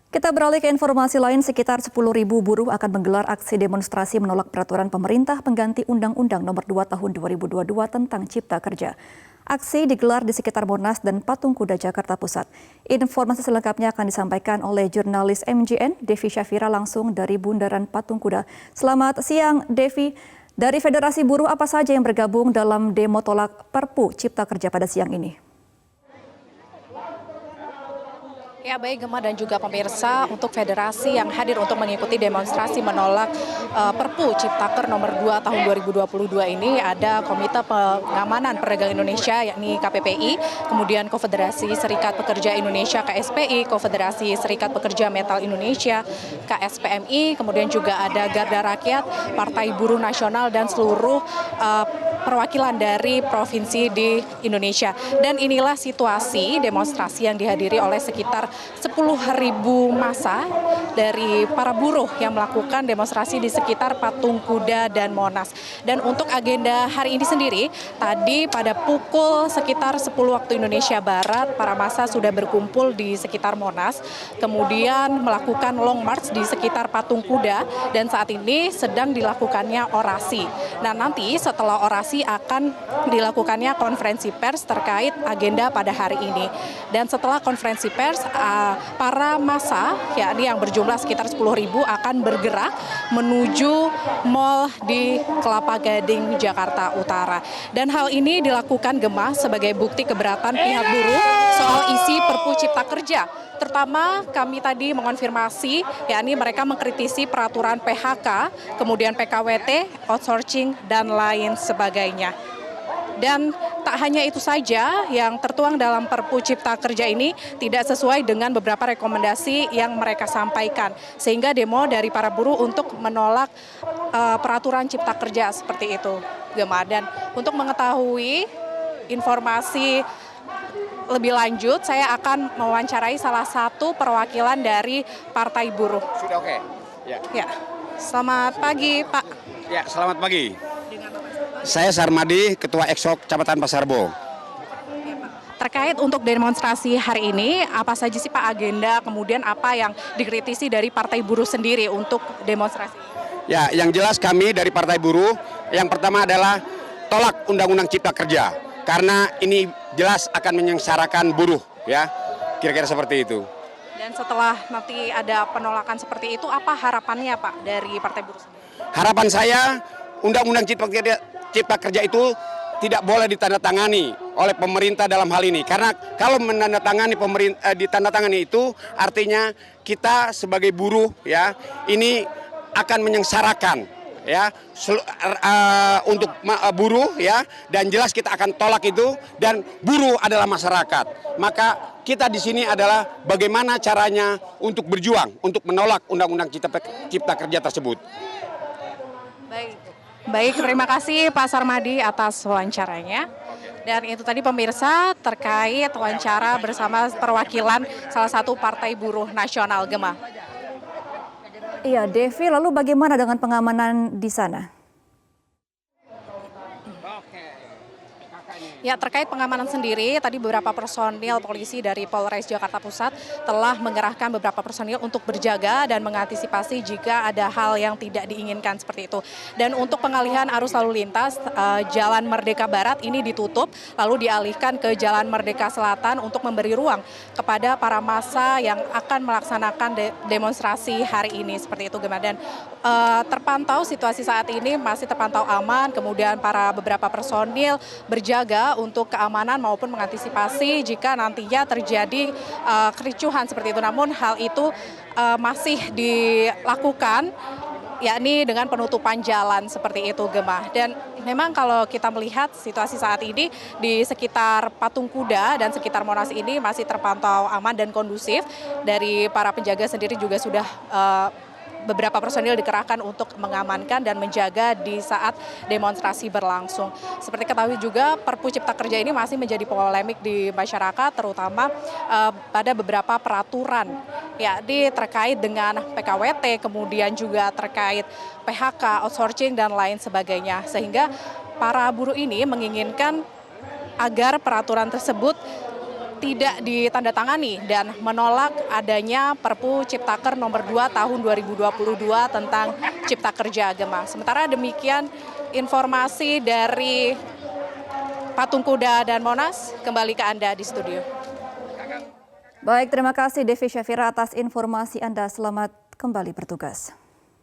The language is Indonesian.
Kita beralih ke informasi lain, sekitar 10.000 buruh akan menggelar aksi demonstrasi menolak peraturan pemerintah pengganti Undang-Undang Nomor 2 Tahun 2022 tentang Cipta Kerja. Aksi digelar di sekitar Monas dan Patung Kuda Jakarta Pusat. Informasi selengkapnya akan disampaikan oleh jurnalis MJN, Devi Syafira langsung dari Bundaran Patung Kuda. Selamat siang, Devi. Dari Federasi Buruh apa saja yang bergabung dalam demo tolak Perpu Cipta Kerja pada siang ini? Ya, baik Gemma dan juga pemirsa, untuk federasi yang hadir untuk mengikuti demonstrasi menolak Perpu Ciptaker nomor 2 tahun 2022 ini ada Komite Pengamanan Perdagangan Indonesia yakni KPPI, kemudian Konfederasi Serikat Pekerja Indonesia KSPI, Konfederasi Serikat Pekerja Metal Indonesia KSPMI, kemudian juga ada Garda Rakyat, Partai Buruh Nasional dan seluruh perwakilan dari provinsi di Indonesia. Dan inilah situasi demonstrasi yang dihadiri oleh sekitar 10.000 massa dari para buruh yang melakukan demonstrasi di sekitar Patung Kuda dan Monas. Dan untuk agenda hari ini sendiri, tadi pada pukul sekitar 10 waktu Indonesia Barat, para massa sudah berkumpul di sekitar Monas, kemudian melakukan long march di sekitar Patung Kuda, dan saat ini sedang dilakukannya orasi. Nah, nanti setelah orasi akan dilakukannya konferensi pers terkait agenda pada hari ini. Dan setelah konferensi pers, para massa yakni yang berjumlah sekitar 10.000 akan bergerak menuju mal di Kelapa Gading, Jakarta Utara. Dan hal ini dilakukan Gemma sebagai bukti keberatan pihak buruh soal isi Perpu Cipta Kerja. Terutama kami tadi mengonfirmasi, yakni mereka mengkritisi peraturan PHK, kemudian PKWT, outsourcing, dan lain sebagainya. Dan tak hanya itu saja, yang tertuang dalam Perpu Cipta Kerja ini tidak sesuai dengan beberapa rekomendasi yang mereka sampaikan. Sehingga demo dari para buruh untuk menolak peraturan Cipta Kerja seperti itu, Gemma. Dan untuk mengetahui informasi lebih lanjut, saya akan mewawancarai salah satu perwakilan dari Partai Buruh. Sudah oke? Ya. Selamat pagi, Pak. Ya, selamat pagi. Saya Sarmadi, Ketua Eksok Kecamatan Pasarbo. Terkait untuk demonstrasi hari ini, apa saja sih Pak agenda, kemudian apa yang dikritisi dari Partai Buruh sendiri untuk demonstrasi? Ya, yang jelas kami dari Partai Buruh, yang pertama adalah tolak Undang-Undang Cipta Kerja. Karena ini jelas akan menyengsarakan buruh, ya. Kira-kira seperti itu. Dan setelah nanti ada penolakan seperti itu, apa harapannya Pak dari Partai Buruh sendiri? Harapan saya, Undang-Undang Cipta Kerja itu tidak boleh ditandatangani oleh pemerintah dalam hal ini. Karena kalau ditandatangani itu artinya kita sebagai buruh ya ini akan menyengsarakan ya untuk buruh ya, dan jelas kita akan tolak itu, dan buruh adalah masyarakat. Maka kita di sini adalah bagaimana caranya untuk berjuang untuk menolak Undang-Undang Cipta Kerja tersebut. Baik, terima kasih Pak Sarmadi atas wawancaranya. Dan itu tadi pemirsa terkait wawancara bersama perwakilan salah satu Partai Buruh Nasional, Gemma. Iya, Devi, lalu bagaimana dengan pengamanan di sana? Ya, terkait pengamanan sendiri, tadi beberapa personil polisi dari Polres Jakarta Pusat telah mengerahkan beberapa personil untuk berjaga dan mengantisipasi jika ada hal yang tidak diinginkan seperti itu. Dan untuk pengalihan arus lalu lintas, Jalan Merdeka Barat ini ditutup, lalu dialihkan ke Jalan Merdeka Selatan untuk memberi ruang kepada para massa yang akan melaksanakan demonstrasi hari ini seperti itu, Gemma. Dan terpantau situasi saat ini masih terpantau aman, kemudian para beberapa personil berjaga untuk keamanan maupun mengantisipasi jika nantinya terjadi kericuhan seperti itu. Namun hal itu masih dilakukan yakni dengan penutupan jalan seperti itu, Gemma. Dan memang kalau kita melihat situasi saat ini di sekitar Patung Kuda dan sekitar Monas ini masih terpantau aman dan kondusif. Dari para penjaga sendiri juga sudah beberapa personil dikerahkan untuk mengamankan dan menjaga di saat demonstrasi berlangsung. Seperti ketahui juga, Perpu Cipta Kerja ini masih menjadi polemik di masyarakat, terutama pada beberapa peraturan, yakni terkait dengan PKWT, kemudian juga terkait PHK, outsourcing, dan lain sebagainya. Sehingga para buruh ini menginginkan agar peraturan tersebut tidak ditandatangani dan menolak adanya Perpu Ciptaker nomor 2 tahun 2022 tentang Cipta Kerja Gemang. Sementara demikian informasi dari Patung Kuda dan Monas, kembali ke Anda di studio. Baik, terima kasih Devi Syafira atas informasi Anda. Selamat kembali bertugas.